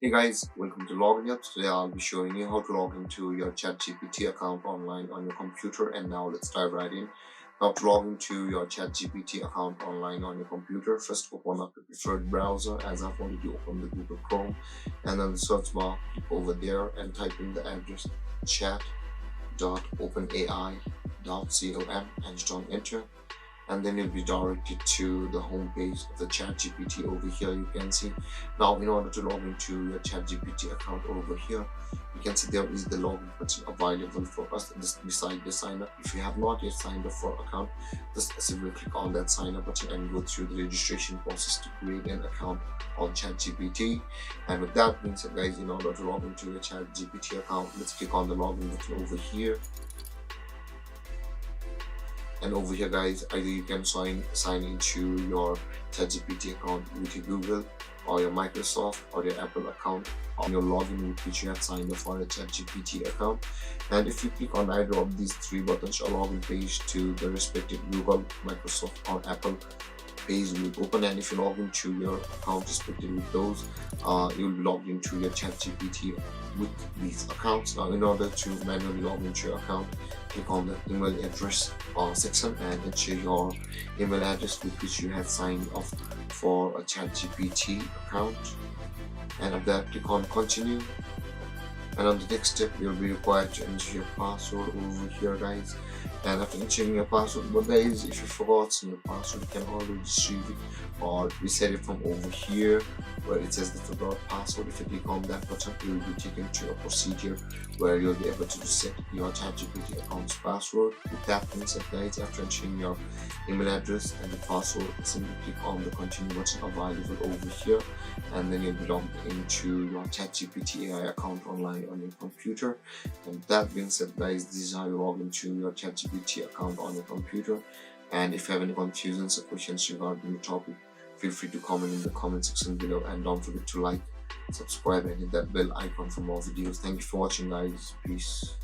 Hey guys, welcome to Login Up. Today I'll be showing you how to log into your ChatGPT account online on your computer. And now let's dive right in. Now to log into your ChatGPT account online on your computer, first open up your preferred browser. As I've already opened the Google Chrome, and then the search bar, click over there and type in the address chat.openai.com and just on enter, and then you'll be directed to the home page of the ChatGPT. Over here you can see, now in order to log into your ChatGPT account over here, you can see there is the login button available for us just beside the sign up. If you have not yet signed up for account, just simply click on that sign up button and go through the registration process to create an account on ChatGPT. And with that being said guys, in order to log into your ChatGPT account, let's click on the login button over here. And over here guys, either you can sign into your ChatGPT account with your Google or your Microsoft or your Apple account on your login with which you have signed up for a ChatGPT account. And if you click on either of these three buttons, your login page to the respective Google, Microsoft or Apple page will open. And if you log into your account respectively with those, you will be logged into your ChatGPT with these accounts. Now in order to manually log into your account, click on the email address section and enter your email address with which you have signed off for a ChatGPT account, and after that click on continue. And on the next step, you'll be required to enter your password over here guys. And after entering your password, but guys, if you forgot your password, you can always retrieve it or reset it from over here where it says the forgot password. If you click on that button, you will be taken to a procedure where you'll be able to reset your ChatGPT account's password. With that being said guys, after entering your email address and the password, simply click on the continue button available over here, and then you'll be logged into your ChatGPT AI account online on your computer. And that being said guys, this is how you log into your ChatGPT account on your computer. And if you have any confusions or questions regarding the topic, feel free to comment in the comment section below, and don't forget to like, subscribe and hit that bell icon for more videos. Thank you for watching guys. Peace.